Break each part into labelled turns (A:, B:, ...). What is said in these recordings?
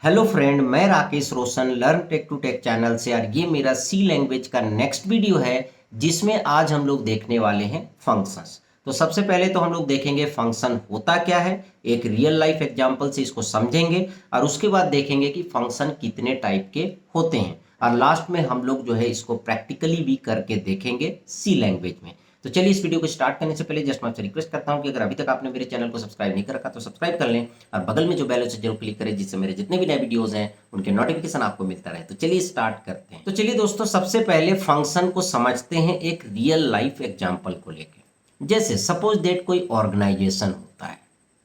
A: Hello friend, मैं Rakesh Roshan learn tech to tech channel से। और ये मेरा सी लैंग्वेज का नेक्स्ट वीडियो है जिसमें आज हम लोग देखने वाले हैं फंक्शंस। तो सबसे पहले तो हम लोग देखेंगे फंक्शन होता क्या है, एक रियल लाइफ एग्जांपल से इसको समझेंगे और उसके बाद देखेंगे कि फंक्शन कितने टाइप के होते हैं और लास्ट में हम लोग जो है इसको प्रैक्टिकली भी करके देखेंगे सी लैंग्वेज में। तो चलिए इस वीडियो को स्टार्ट करने से पहले जस्ट मैं आपसे रिक्वेस्ट करता हूं कि अगर अभी तक आपने मेरे चैनल को सब्सक्राइब नहीं कर रखा तो सब्सक्राइब कर लें और बगल में जो बेल है जरूर क्लिक करें जिससे मेरे जितने भी नए वीडियोस हैं उनके नोटिफिकेशन आपको मिलता रहे। तो चलिए स्टार्ट करते हैं। तो चलिए दोस्तों, सबसे पहले फंक्शन को समझते हैं एक रियल लाइफ एग्जाम्पल को लेकर। जैसे सपोज डेट कोई ऑर्गेनाइजेशन होता है,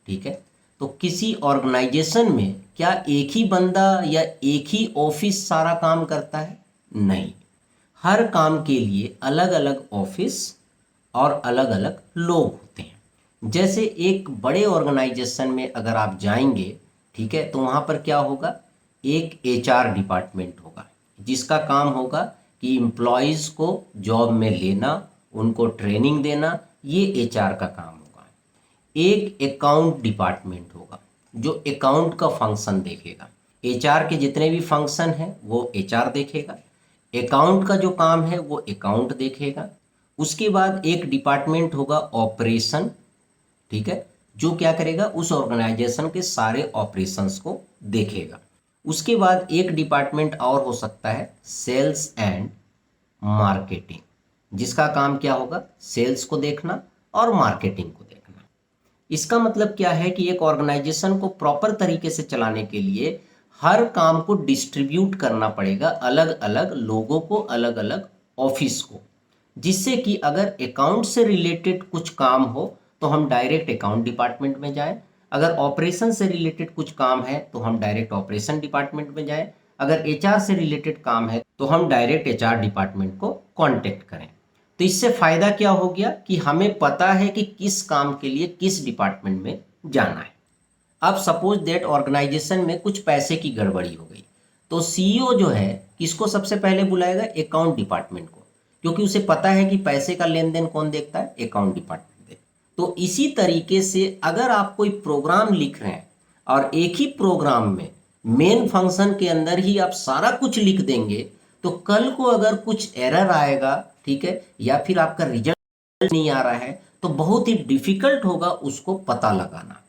A: ठीक है। तो किसी ऑर्गेनाइजेशन में क्या एक ही बंदा या एक ही ऑफिस सारा काम करता है? नहीं, हर काम के लिए अलग अलग ऑफिस और अलग अलग लोग होते हैं। जैसे एक बड़े ऑर्गेनाइजेशन में अगर आप जाएंगे, ठीक है, तो वहाँ पर क्या होगा, एक एचआर डिपार्टमेंट होगा जिसका काम होगा कि एम्प्लॉयज़ को जॉब में लेना, उनको ट्रेनिंग देना, ये एचआर का काम होगा। एक अकाउंट डिपार्टमेंट होगा जो अकाउंट का फंक्शन देखेगा। एचआर के जितने भी फंक्शन हैं वो एचआर देखेगा, अकाउंट का जो काम है वो अकाउंट देखेगा। उसके बाद एक डिपार्टमेंट होगा ऑपरेशन, ठीक है, जो क्या करेगा, उस ऑर्गेनाइजेशन के सारे ऑपरेशंस को देखेगा। उसके बाद एक डिपार्टमेंट और हो सकता है सेल्स एंड मार्केटिंग, जिसका काम क्या होगा, सेल्स को देखना और मार्केटिंग को देखना। इसका मतलब क्या है कि एक ऑर्गेनाइजेशन को प्रॉपर तरीके से चलाने के लिए हर काम को डिस्ट्रीब्यूट करना पड़ेगा अलग अलग लोगों को, अलग अलग ऑफिस को, जिससे कि अगर अकाउंट से रिलेटेड कुछ काम हो तो हम डायरेक्ट अकाउंट डिपार्टमेंट में जाएं, अगर ऑपरेशन से रिलेटेड कुछ काम है तो हम डायरेक्ट ऑपरेशन डिपार्टमेंट में जाएं, अगर एचआर से रिलेटेड काम है तो हम डायरेक्ट एचआर डिपार्टमेंट को कांटेक्ट करें। तो इससे फायदा क्या हो गया कि हमें पता है कि किस काम के लिए किस डिपार्टमेंट में जाना है। अब सपोज दैट ऑर्गेनाइजेशन में कुछ पैसे की गड़बड़ी हो गई, तो सीईओ जो है किसको सबसे पहले बुलाएगा, अकाउंट डिपार्टमेंट को, क्योंकि उसे पता है कि पैसे का लेन देन कौन देखता है, अकाउंट डिपार्टमेंट देखता है। तो इसी तरीके से अगर आप कोई प्रोग्राम लिख रहे हैं और एक ही प्रोग्राम में मेन फंक्शन के अंदर ही आप सारा कुछ लिख देंगे, तो कल को अगर कुछ एरर आएगा, ठीक है, या फिर आपका रिजल्ट नहीं आ रहा है, तो बहुत ही डिफिकल्ट होगा उसको पता लगाना,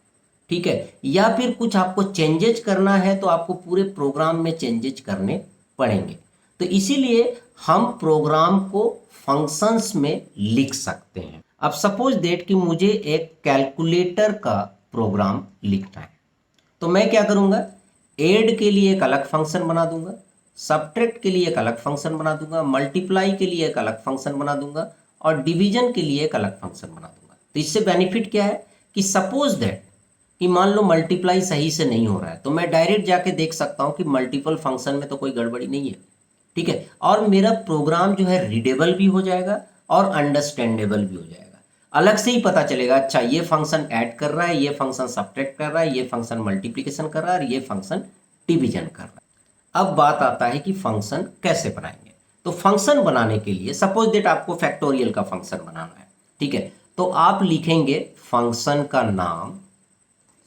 A: ठीक है। या फिर कुछ आपको चेंजेज करना है तो आपको पूरे प्रोग्राम में चेंजेज करने पड़ेंगे। तो इसीलिए हम प्रोग्राम को फंक्शंस में लिख सकते हैं। अब सपोज दैट कि मुझे एक कैलकुलेटर का प्रोग्राम लिखना है, तो मैं क्या करूंगा, ऐड के लिए एक अलग फंक्शन बना दूंगा, सब्ट्रैक्ट के लिए एक अलग फंक्शन बना दूंगा, मल्टीप्लाई के लिए एक अलग फंक्शन बना दूंगा और डिवीजन के लिए एक अलग फंक्शन बना दूंगा। तो इससे बेनिफिट क्या है कि सपोज दैट कि मान लो मल्टीप्लाई सही से नहीं हो रहा है, तो मैं डायरेक्ट जाके देख सकता हूं कि मल्टीपल फंक्शन में तो कोई गड़बड़ी नहीं है, ठीक है, और मेरा प्रोग्राम जो है रीडेबल भी हो जाएगा और अंडरस्टैंडेबल भी हो जाएगा। अलग से ही पता चलेगा, अच्छा ये फंक्शन ऐड कर रहा है, ये फंक्शन सब्ट्रैक्ट कर रहा है, ये फंक्शन मल्टीप्लिकेशन कर रहा है और ये फंक्शन डिवीजन कर रहा है। अब बात आता है कि फंक्शन कैसे बनाएंगे। तो फंक्शन बनाने के लिए सपोज दैट आपको फैक्टोरियल का फंक्शन बनाना है, ठीक है, तो आप लिखेंगे फंक्शन का नाम,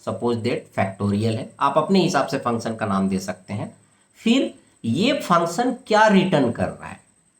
A: सपोज दैट फैक्टोरियल है, आप अपने हिसाब से फंक्शन का नाम दे सकते हैं। फिर ये फंक्शन क्या रिटर्न कर रहा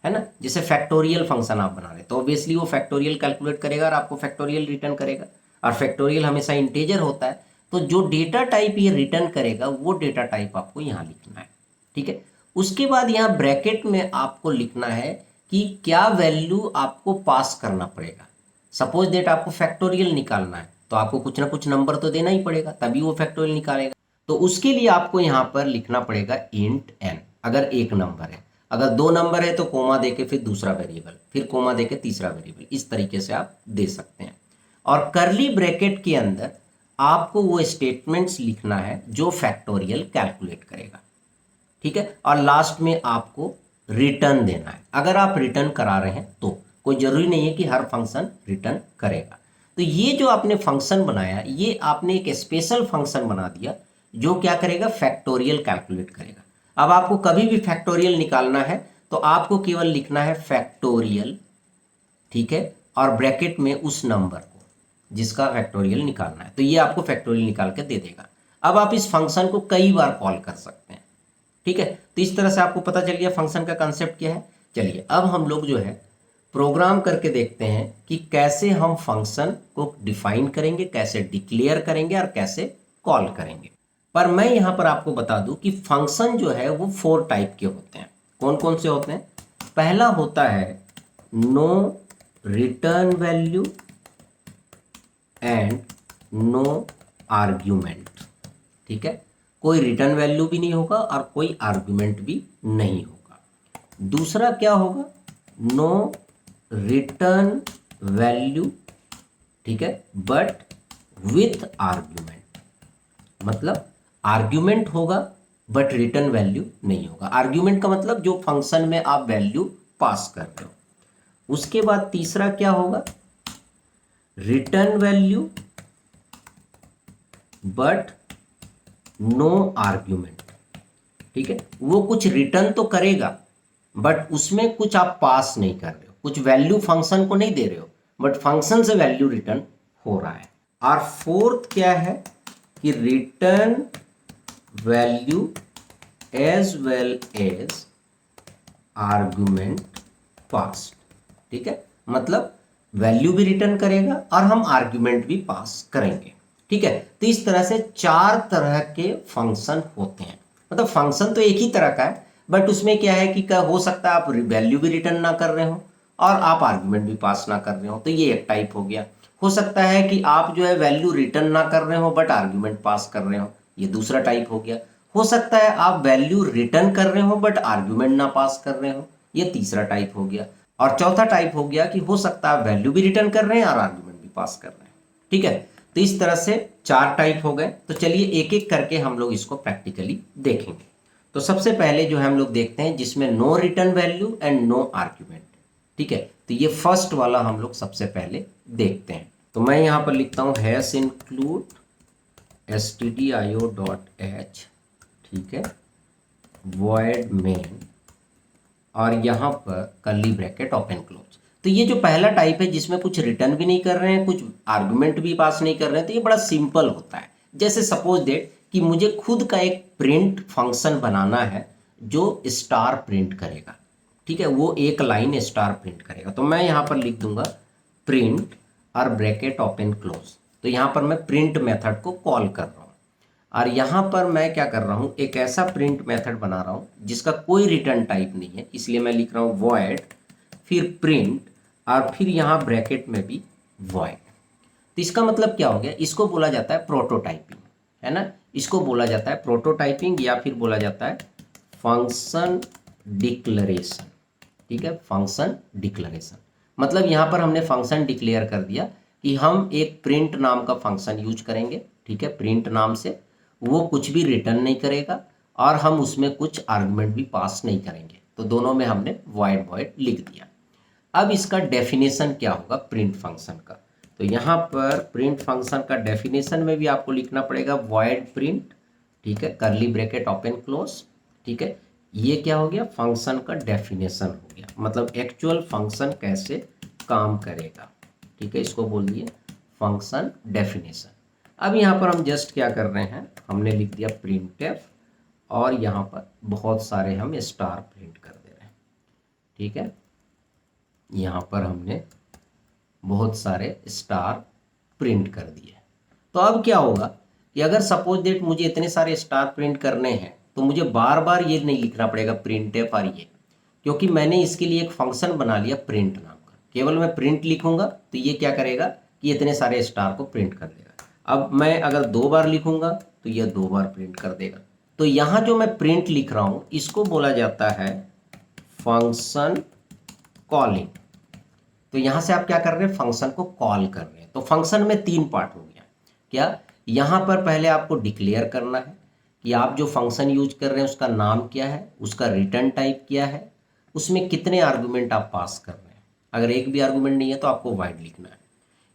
A: है ना, जैसे फैक्टोरियल फंक्शन आप बना रहे तो ऑब्वियसली वो फैक्टोरियल कैलकुलेट करेगा और आपको फैक्टोरियल रिटर्न करेगा, और फैक्टोरियल हमेशा इंटीजर होता है, तो जो डेटा टाइप ये रिटर्न करेगा वो डेटा टाइप आपको यहाँ लिखना है, ठीक है। उसके बाद यहाँ ब्रैकेट में आपको लिखना है कि क्या वैल्यू आपको पास करना पड़ेगा। सपोज दैट आपको फैक्टोरियल निकालना है तो आपको कुछ ना कुछ नंबर तो देना ही पड़ेगा, तभी वो फैक्टोरियल निकालेगा। तो उसके लिए आपको यहाँ पर लिखना पड़ेगा इंट एन, अगर एक नंबर है, अगर दो नंबर है तो कोमा देके फिर दूसरा वेरिएबल, फिर कोमा देके तीसरा वेरिएबल, इस तरीके से आप दे सकते हैं। और करली ब्रैकेट के अंदर आपको वो स्टेटमेंट्स लिखना है जो फैक्टोरियल कैलकुलेट करेगा, ठीक है, और लास्ट में आपको रिटर्न देना है। अगर आप रिटर्न करा रहे हैं तो कोई जरूरी नहीं है कि हर फंक्शन रिटर्न करेगा। तो ये जो आपने फंक्शन बनाया, ये आपने एक स्पेशल फंक्शन बना दिया जो क्या करेगा, फैक्टोरियल कैलकुलेट करेगा। अब आपको कभी भी फैक्टोरियल निकालना है तो आपको केवल लिखना है फैक्टोरियल, ठीक है, और ब्रैकेट में उस नंबर को जिसका फैक्टोरियल निकालना है, तो ये आपको फैक्टोरियल निकाल के दे देगा। अब आप इस फंक्शन को कई बार कॉल कर सकते हैं। ठीक है, तो इस तरह से आपको पता चल गया फंक्शन का कंसेप्ट क्या है। चलिए अब हम लोग जो है प्रोग्राम करके देखते हैं कि कैसे हम फंक्शन को डिफाइन करेंगे, कैसे डिक्लेयर करेंगे और कैसे कॉल करेंगे। पर मैं यहाँ पर आपको बता दूं कि फंक्शन जो है वो 4 टाइप के होते हैं। कौन कौन से होते हैं? पहला होता है no return value and no argument. ठीक है, कोई रिटर्न वैल्यू भी नहीं होगा और कोई आर्ग्यूमेंट भी नहीं होगा। दूसरा क्या होगा? नो रिटर्न वैल्यू, ठीक है, बट विथ आर्ग्यूमेंट। मतलब आर्ग्यूमेंट होगा बट रिटर्न वैल्यू नहीं होगा। आर्ग्यूमेंट का मतलब जो फंक्शन में आप वैल्यू पास कर रहे हो। उसके बाद तीसरा क्या होगा? Return value but no argument. ठीक है, वो कुछ रिटर्न तो करेगा बट उसमें कुछ आप पास नहीं कर रहे हो, कुछ वैल्यू फंक्शन को नहीं दे रहे हो, बट फंक्शन से वैल्यू रिटर्न हो रहा है। और फोर्थ क्या है कि return value as well as argument pass. ठीक है, मतलब वैल्यू भी रिटर्न करेगा और हम आर्ग्यूमेंट भी पास करेंगे। ठीक है, तो इस तरह से 4 तरह के फंक्शन होते हैं। मतलब फंक्शन तो एक ही तरह का है बट उसमें क्या है कि हो सकता है आप वैल्यू भी रिटर्न ना कर रहे हो और आप आर्ग्यूमेंट भी पास ना कर रहे हो, तो ये एक टाइप हो गया। हो सकता है कि आप जो है वैल्यू रिटर्न ना कर रहे हो बट आर्ग्यूमेंट पास कर रहे हो, ये दूसरा टाइप हो गया। हो सकता है आप वैल्यू रिटर्न कर रहे हो बट आर्ग्यूमेंट ना पास कर रहे हो, ये तीसरा टाइप हो गया। और चौथा टाइप हो गया कि हो सकता है आप वैल्यू भी रिटर्न कर रहे हैं और आर्ग्यूमेंट भी पास कर रहे हैं। ठीक है, तो इस तरह से 4 टाइप हो गए। तो चलिए एक एक करके हम लोग इसको प्रैक्टिकली देखेंगे। तो सबसे पहले जो है हम लोग देखते हैं जिसमें no return value and no argument. ठीक है, तो ये फर्स्ट वाला हम लोग सबसे पहले देखते हैं। तो मैं यहाँ पर लिखता हूँ हैश इंक्लूड stdio.h, ठीक है, void main और यहाँ पर कर्ली ब्रैकेट ओपन क्लोज। तो ये जो पहला टाइप है जिसमें कुछ रिटर्न भी नहीं कर रहे हैं, कुछ आर्गुमेंट भी पास नहीं कर रहे हैं, तो ये बड़ा सिंपल होता है। जैसे सपोज दैट कि मुझे खुद का एक प्रिंट फंक्शन बनाना है जो स्टार प्रिंट करेगा। ठीक है, वो एक लाइन स्टार प्रिंट करेगा। तो मैं यहाँ पर लिख दूंगा प्रिंट और ब्रैकेट ओपन क्लोज। तो यहाँ पर मैं प्रिंट मेथड को कॉल कर रहा हूँ और यहाँ पर मैं क्या कर रहा हूँ, एक ऐसा प्रिंट मेथड बना रहा हूँ जिसका कोई रिटर्न टाइप नहीं है, इसलिए मैं लिख रहा हूँ void फिर प्रिंट और फिर यहाँ ब्रैकेट में भी void। तो इसका मतलब क्या हो गया? इसको बोला जाता है प्रोटोटाइपिंग, है ना। इसको बोला जाता है प्रोटोटाइपिंग या फिर बोला जाता है फंक्शन डिक्लेरेशन। ठीक है, फंक्शन डिक्लेरेशन मतलब यहाँ पर हमने फंक्शन डिक्लेयर कर दिया कि हम एक प्रिंट नाम का फंक्शन यूज करेंगे। ठीक है, प्रिंट नाम से वो कुछ भी रिटर्न नहीं करेगा और हम उसमें कुछ आर्गुमेंट भी पास नहीं करेंगे। तो दोनों में हमने void void लिख दिया। अब इसका डेफिनेशन क्या होगा प्रिंट फंक्शन का? तो यहाँ पर प्रिंट फंक्शन का डेफिनेशन में भी आपको लिखना पड़ेगा void प्रिंट। ठीक है, कर्ली ब्रैकेट ओपन क्लोज। ठीक है, ये क्या हो गया? फंक्शन का डेफिनेशन हो गया, मतलब एक्चुअल फंक्शन कैसे काम करेगा। ठीक है, इसको बोल दिए फंक्शन डेफिनेशन। अब यहाँ पर हम जस्ट क्या कर रहे हैं, हमने लिख दिया printf और यहाँ पर बहुत सारे हम स्टार प्रिंट कर दे रहे हैं। ठीक है, यहाँ पर हमने बहुत सारे स्टार प्रिंट कर दिए। तो अब क्या होगा कि अगर सपोज दैट मुझे इतने सारे स्टार प्रिंट करने हैं तो मुझे बार बार ये नहीं लिखना पड़ेगा printf और ये, क्योंकि मैंने इसके लिए एक फंक्शन बना लिया प्रिंट नाम का। केवल मैं प्रिंट लिखूंगा तो ये क्या करेगा कि इतने सारे स्टार को प्रिंट कर देगा। अब मैं अगर 2 बार लिखूंगा तो ये 2 बार प्रिंट कर देगा। तो यहाँ जो मैं प्रिंट लिख रहा हूँ इसको बोला जाता है फंक्शन कॉलिंग। तो यहाँ से आप क्या कर रहे हैं, फंक्शन को कॉल कर रहे हैं। तो फंक्शन में 3 पार्ट हो गया। क्या? यहाँ पर पहले आपको डिक्लेयर करना है कि आप जो फंक्शन यूज कर रहे हैं उसका नाम क्या है, उसका रिटर्न टाइप क्या है, उसमें कितने आर्गुमेंट आप पास कर रहे हैं। अगर एक भी आर्गुमेंट नहीं है तो आपको void लिखना है।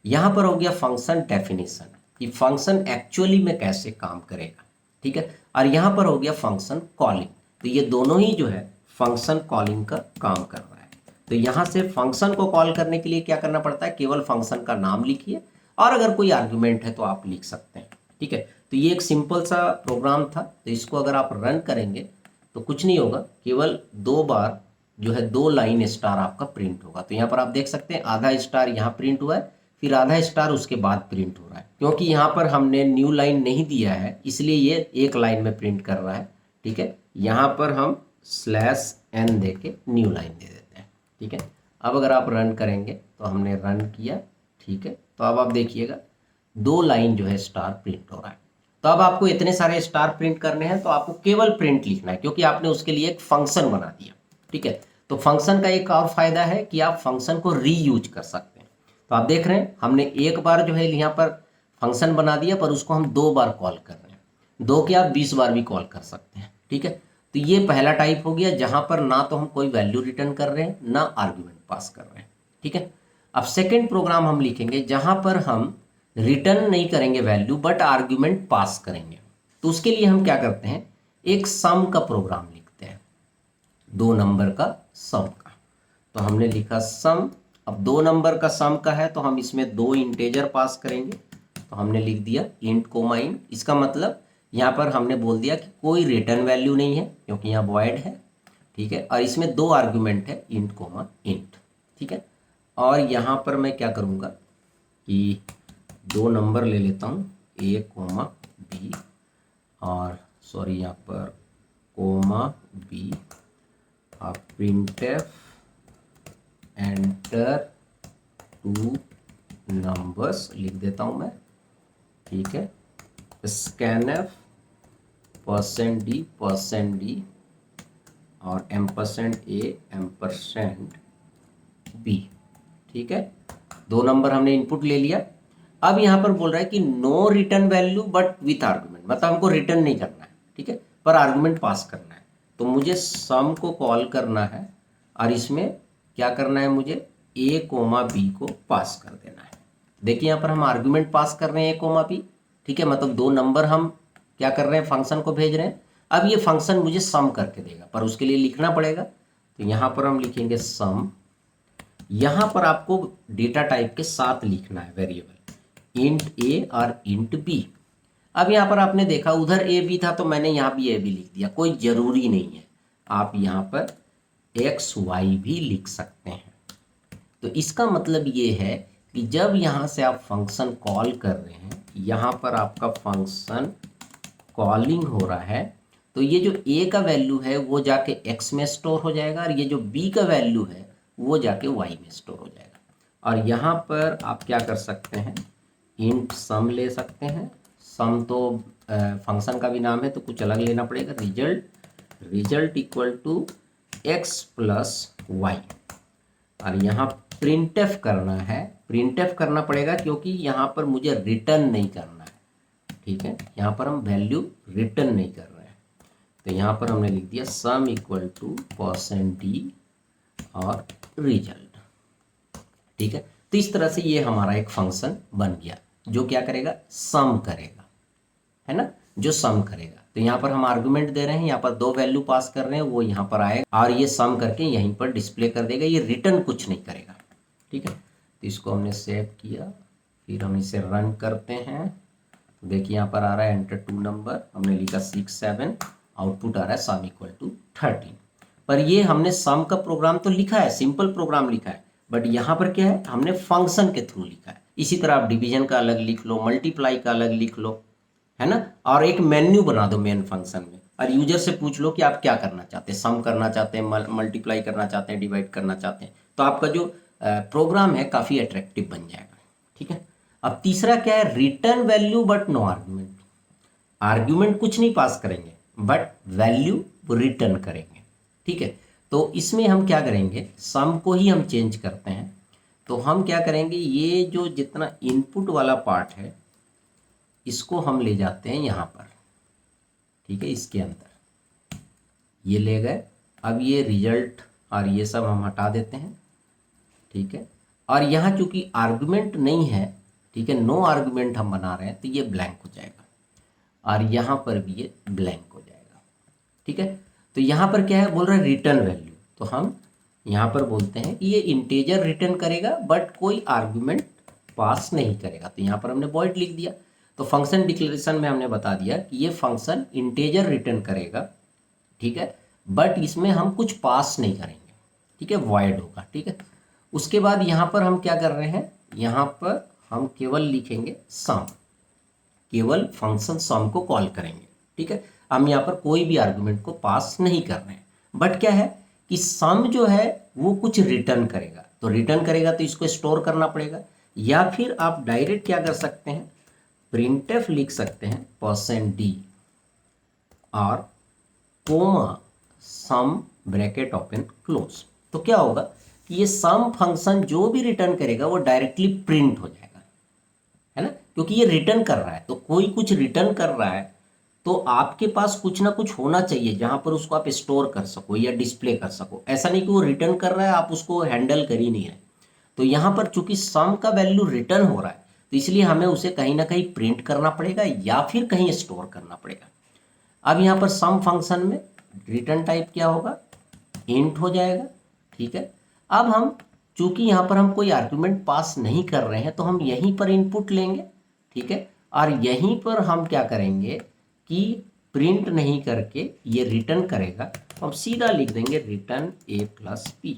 A: यहाँ पर हो गया फंक्शन डेफिनेशन कि फंक्शन एक्चुअली में कैसे काम करेगा। ठीक है, और यहाँ पर हो गया फंक्शन कॉलिंग। तो ये दोनों ही जो है फंक्शन कॉलिंग का काम कर रहा है। तो यहाँ से फंक्शन को कॉल करने के लिए क्या करना पड़ता है, केवल फंक्शन का नाम लिखिए और अगर कोई आर्गुमेंट है तो आप लिख सकते हैं। ठीक है, तो ये एक सिंपल सा प्रोग्राम था। तो इसको अगर आप रन करेंगे तो कुछ नहीं होगा, केवल 2 बार जो है 2 लाइन स्टार आपका प्रिंट होगा। तो यहाँ पर आप देख सकते हैं आधा स्टार यहाँ प्रिंट हुआ है, फिर आधा स्टार उसके बाद प्रिंट हो रहा है। क्योंकि यहाँ पर हमने न्यू लाइन नहीं दिया है इसलिए ये एक लाइन में प्रिंट कर रहा है। ठीक है, यहाँ पर हम /n दे के न्यू लाइन दे देते हैं। ठीक है, अब अगर आप रन करेंगे तो हमने रन किया। ठीक है, तो अब आप देखिएगा 2 लाइन जो है स्टार प्रिंट हो रहा है। तो अब आपको इतने सारे स्टार प्रिंट करने हैं तो आपको केवल प्रिंट लिखना है, क्योंकि आपने उसके लिए एक फंक्शन बना दिया। ठीक है, तो फंक्शन का एक और फायदा है कि आप फंक्शन को रीयूज कर सकते हैं। तो आप देख रहे हैं हमने एक बार जो है यहाँ पर फंक्शन बना दिया, पर उसको हम 2 बार कॉल कर रहे हैं। 2 के आप 20 बार भी कॉल कर सकते हैं। ठीक है, तो ये पहला टाइप हो गया जहां पर ना तो हम कोई वैल्यू रिटर्न कर रहे हैं ना आर्ग्यूमेंट पास कर रहे हैं। ठीक है, अब सेकेंड प्रोग्राम हम लिखेंगे जहां पर हम रिटर्न नहीं करेंगे वैल्यू बट आर्ग्यूमेंट पास करेंगे। तो उसके लिए हम क्या करते हैं, एक सम का प्रोग्राम लिखते हैं, 2 नंबर का सम का। तो हमने लिखा सम। अब 2 नंबर का सम का है तो हम इसमें 2 इंटेजर पास करेंगे। तो हमने लिख दिया इंट कोमा इंट। इसका मतलब यहाँ पर हमने बोल दिया कि कोई रिटर्न वैल्यू नहीं है क्योंकि यहाँ वॉइड है। ठीक है, और इसमें 2 आर्ग्यूमेंट है इंट कोमा इंट। ठीक है, और यहाँ पर मैं क्या करूँगा कि 2 नंबर ले लेता हूँ, a कोमा b, और सॉरी यहाँ पर कोमा b, और printf एंटर 2 नंबर्स लिख देता हूँ मैं। ठीक है, scanf %d और %a %b। ठीक है, 2 नंबर हमने इनपुट ले लिया। अब यहाँ पर बोल रहा है कि no return value but with argument, मतलब हमको रिटर्न नहीं करना है। ठीक है, पर आर्गुमेंट पास करना है। तो मुझे सम को कॉल करना है और इसमें क्या करना है, मुझे a कोमा b को पास कर देना है। देखिए यहाँ पर हम आर्गुमेंट पास कर रहे हैं a कोमा b। ठीक है, मतलब 2 नंबर हम क्या कर रहे हैं, फंक्शन को भेज रहे हैं। अब ये फंक्शन मुझे सम करके देगा, पर उसके लिए लिखना पड़ेगा। तो यहाँ पर हम लिखेंगे सम। यहाँ पर आपको डेटा टाइप के साथ लिखना है वेरिएबल, इंट a और इंट b। अब यहाँ पर आपने देखा उधर a b था तो मैंने यहाँ भी a b लिख दिया, कोई ज़रूरी नहीं है। आप यहाँ पर x y भी लिख सकते हैं। तो इसका मतलब ये है कि जब यहाँ से आप फंक्शन कॉल कर रहे हैं, यहाँ पर आपका फंक्शन कॉलिंग हो रहा है, तो ये जो a का वैल्यू है वो जाके x में स्टोर हो जाएगा और ये जो b का वैल्यू है वो जाके y में स्टोर हो जाएगा। और यहाँ पर आप क्या कर सकते हैं, इंट सम ले सकते हैं। सम तो फंक्शन का भी नाम है तो कुछ अलग लेना पड़ेगा। Result equal to x plus Y, और यहाँ प्रिंटफ करना है। प्रिंटफ करना पड़ेगा क्योंकि यहाँ पर मुझे रिटर्न नहीं करना है। ठीक है, यहाँ पर हम वैल्यू रिटर्न नहीं कर रहे हैं। तो यहाँ पर हमने लिख दिया सम इक्वल टू %d और रिजल्ट। ठीक है, तो इस तरह से ये हमारा एक फंक्शन बन गया जो क्या करेगा, सम करेगा, है ना, जो सम करेगा। तो यहाँ पर हम आर्गुमेंट दे रहे हैं, यहाँ पर 2 वैल्यू पास कर रहे हैं, वो यहाँ पर आएगा और ये सम करके यहीं पर डिस्प्ले कर देगा, ये रिटर्न कुछ नहीं करेगा। ठीक है, तो इसको हमने सेव किया, फिर हम इसे रन करते हैं। तो देखिए यहाँ पर आ रहा है एंटर 2 नंबर, हमने लिखा 6 7, आउटपुट आ रहा है सम इक्वल टू 13। पर ये हमने सम का प्रोग्राम तो लिखा है, सिंपल प्रोग्राम लिखा है, बट यहाँ पर क्या है, हमने फंक्शन के थ्रू लिखा है। इसी तरह आप डिवीजन का अलग लिख लो, मल्टीप्लाई का अलग लिख लो, है ना, और एक मेन्यू बना दो मेन फंक्शन में, और यूजर से पूछ लो कि आप क्या करना चाहते हैं, सम करना चाहते हैं, मल्टीप्लाई करना चाहते हैं, डिवाइड करना चाहते हैं। तो आपका जो प्रोग्राम है काफ़ी अट्रैक्टिव बन जाएगा। ठीक है, अब तीसरा क्या है, return value but no argument. Argument कुछ नहीं पास करेंगे बट वैल्यू रिटर्न करेंगे। ठीक है, तो इसमें हम क्या करेंगे, सम को ही हम चेंज करते हैं। तो हम क्या करेंगे, ये जो जितना इनपुट वाला पार्ट है इसको हम ले जाते हैं यहाँ पर। ठीक है, इसके अंदर ये ले गए। अब ये रिजल्ट और ये सब हम हटा देते हैं। ठीक है, और यहाँ चूंकि आर्गुमेंट नहीं है, ठीक है, नो आर्गुमेंट हम बना रहे हैं, तो ये ब्लैंक हो जाएगा और यहाँ पर भी ये ब्लैंक हो जाएगा। ठीक है, तो यहाँ पर क्या है, बोल रहा है रिटर्न वैल्यू, तो हम यहाँ पर बोलते हैं कि ये इंटेजर रिटर्न करेगा बट कोई आर्गुमेंट पास नहीं करेगा। तो यहाँ पर हमने वॉइड लिख दिया। तो फंक्शन डिक्लेरेशन में हमने बता दिया कि ये फंक्शन इंटेजर रिटर्न करेगा, ठीक है, बट इसमें हम कुछ पास नहीं करेंगे, ठीक है, वॉइड होगा, ठीक है। उसके बाद यहाँ पर हम क्या कर रहे हैं, यहाँ पर हम केवल लिखेंगे सम, केवल फंक्शन सम को कॉल करेंगे, ठीक है। हम यहाँ पर कोई भी आर्गुमेंट को पास नहीं कर रहे हैं, बट क्या है कि सम जो है वो कुछ रिटर्न करेगा, तो रिटर्न करेगा तो इसको स्टोर करना पड़ेगा, या फिर आप डायरेक्ट क्या कर सकते हैं, प्रिंटफ लिख सकते हैं %d और comma sum bracket open close. तो क्या होगा कि ये सम फंक्शन जो भी रिटर्न करेगा वो डायरेक्टली प्रिंट हो जाएगा, है ना, क्योंकि ये रिटर्न कर रहा है, तो कोई कुछ रिटर्न कर रहा है तो आपके पास कुछ ना कुछ होना चाहिए जहां पर उसको आप स्टोर कर सको या डिस्प्ले कर सको। ऐसा नहीं कि वो रिटर्न कर रहा है आप उसको हैंडल कर ही नहीं रहे। तो यहाँ पर चूंकि सम का वैल्यू रिटर्न हो रहा है तो इसलिए हमें उसे कहीं ना कहीं प्रिंट करना पड़ेगा या फिर कहीं स्टोर करना पड़ेगा। अब यहाँ पर सम फंक्शन में रिटर्न टाइप क्या होगा, इंट हो जाएगा, ठीक है। अब हम चूंकि यहाँ पर हम कोई आर्गुमेंट पास नहीं कर रहे हैं तो हम यहीं पर इनपुट लेंगे, ठीक है, और यहीं पर हम क्या करेंगे कि प्रिंट नहीं करके ये रिटर्न करेगा, तो हम सीधा लिख देंगे return a plus B,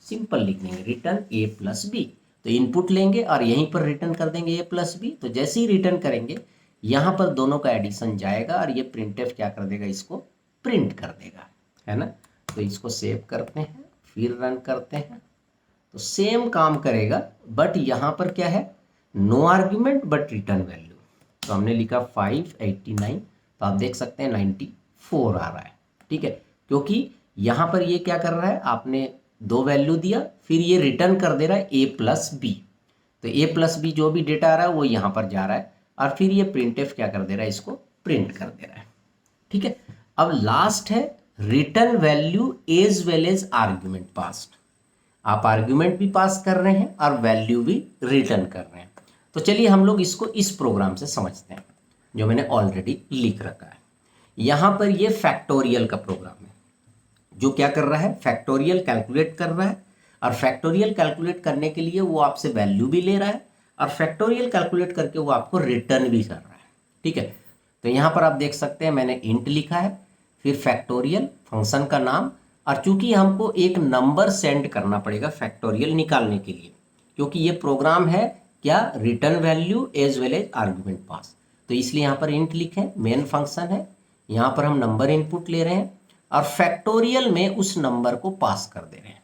A: simple लिख देंगे रिटर्न a प्लस बी। तो इनपुट लेंगे और यहीं पर रिटर्न कर देंगे a प्लस बी। तो जैसे ही रिटर्न करेंगे यहाँ पर दोनों का एडिशन जाएगा और ये प्रिंटफ क्या कर देगा, इसको प्रिंट कर देगा, है ना। तो इसको सेव करते हैं फिर रन करते हैं तो सेम काम करेगा, बट यहाँ पर क्या है, no argument but return value. तो हमने लिखा 589, तो आप देख सकते हैं 94 आ रहा है, ठीक है, क्योंकि यहाँ पर ये क्या कर रहा है, आपने दो वैल्यू दिया फिर ये रिटर्न कर दे रहा है a प्लस बी। तो a प्लस बी जो भी डेटा आ रहा है वो यहाँ पर जा रहा है और फिर ये प्रिंटफ क्या कर दे रहा है, इसको प्रिंट कर दे रहा है, ठीक है। अब लास्ट है return value as well as argument passed. आप आर्ग्यूमेंट भी पास कर रहे हैं और वैल्यू भी रिटर्न कर रहे हैं। तो चलिए हम लोग इसको इस प्रोग्राम से समझते हैं जो मैंने ऑलरेडी लिख रखा है। यहाँ पर ये फैक्टोरियल का प्रोग्राम है जो क्या कर रहा है, फैक्टोरियल कैलकुलेट कर रहा है, और फैक्टोरियल कैलकुलेट करने के लिए वो आपसे वैल्यू भी ले रहा है और फैक्टोरियल कैलकुलेट करके वो आपको रिटर्न भी कर रहा है, ठीक है। तो यहाँ पर आप देख सकते हैं मैंने इंट लिखा है, फिर फैक्टोरियल फंक्शन का नाम, और चूंकि हमको एक नंबर सेंड करना पड़ेगा फैक्टोरियल निकालने के लिए, क्योंकि ये प्रोग्राम है क्या, return value as well as argument pass, तो इसलिए यहाँ पर इंट लिखें, मेन फंक्शन है, यहाँ पर हम नंबर इनपुट ले रहे हैं और फैक्टोरियल में उस नंबर को पास कर दे रहे हैं।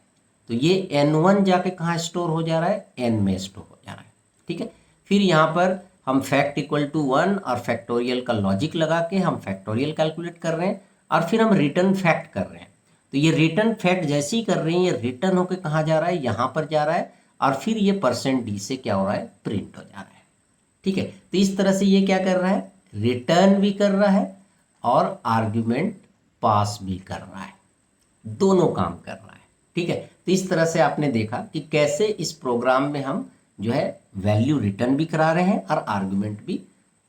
A: तो ये n1 जाके कहाँ स्टोर हो जा रहा है, n में स्टोर हो जा रहा है, ठीक है। फिर यहाँ पर हम फैक्ट इक्वल टू 1 और फैक्टोरियल का लॉजिक लगा के हम फैक्टोरियल कैलकुलेट कर रहे हैं और फिर हम रिटर्न फैक्ट कर रहे हैं। तो ये रिटर्न फैक्ट जैसे ही कर रहे हैं ये रिटर्न होकर कहाँ जा रहा है, यहाँ पर जा रहा है और फिर ये %d से क्या हो रहा है, प्रिंट हो जा रहा है, ठीक है। तो इस तरह से ये क्या कर रहा है, रिटर्न भी कर रहा है और आर्ग्यूमेंट पास भी कर रहा है, दोनों काम कर रहा है, ठीक है। तो इस तरह से आपने देखा कि कैसे इस प्रोग्राम में हम जो है वैल्यू रिटर्न भी करा रहे हैं और आर्ग्यूमेंट भी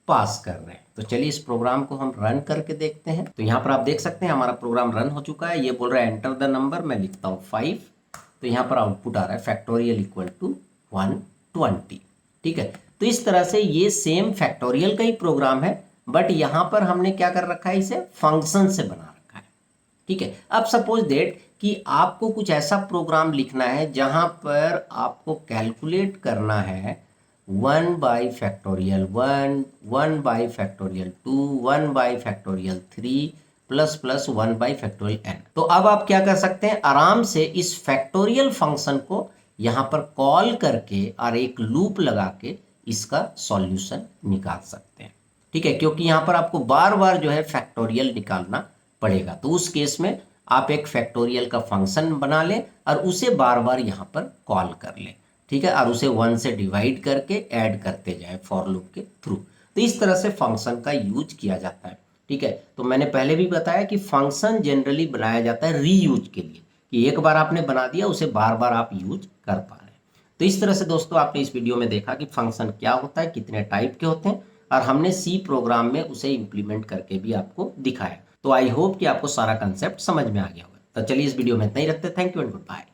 A: पास कर रहे हैं। तो चलिए इस प्रोग्राम को हम रन करके देखते हैं। तो यहाँ पर आप देख सकते हैं हमारा प्रोग्राम रन हो चुका है। ये बोल रहा है एंटर द नंबर, मैं लिखता हूँ 5, तो यहाँ पर आउटपुट आ रहा है फैक्टोरियल इक्वल टू 120, ठीक है। तो इस तरह से ये सेम फैक्टोरियल का ही प्रोग्राम है, बट यहाँ पर हमने क्या कर रखा है, इसे फंक्शन से बना रखा है, ठीक है। अब सपोज दैट कि आपको कुछ ऐसा प्रोग्राम लिखना है जहाँ पर आपको कैलकुलेट करना है 1 by factorial 1, 1 by factorial 2, 1 by factorial 3 plus plus 1 by factorial n। तो अब आप क्या कर सकते हैं, आराम से इस फैक्टोरियल फंक्शन को यहाँ पर कॉल करके और एक लूप लगा के इसका सॉल्यूशन निकाल सकते हैं, ठीक है, क्योंकि यहाँ पर आपको बार बार जो है फैक्टोरियल निकालना पड़ेगा। तो उस केस में आप एक फैक्टोरियल का फंक्शन बना लें और उसे बार बार यहाँ पर कॉल कर लें, ठीक है, और उसे 1 से डिवाइड करके ऐड करते जाए फॉर लूप के थ्रू। तो इस तरह से फंक्शन का यूज किया जाता है, ठीक है। तो मैंने पहले भी बताया कि फंक्शन जनरली बनाया जाता है रीयूज के लिए, कि एक बार आपने बना दिया उसे बार बार आप यूज कर पा रहे हैं। तो इस तरह से दोस्तों आपने इस वीडियो में देखा कि फंक्शन क्या होता है, कितने टाइप के होते हैं, और हमने सी प्रोग्राम में उसे इम्प्लीमेंट करके भी आपको दिखाया। तो आई होप कि आपको सारा कंसेप्ट समझ में आ गया होगा। तो चलिए इस वीडियो में इतना ही रखते हैं। Thank you and good bye.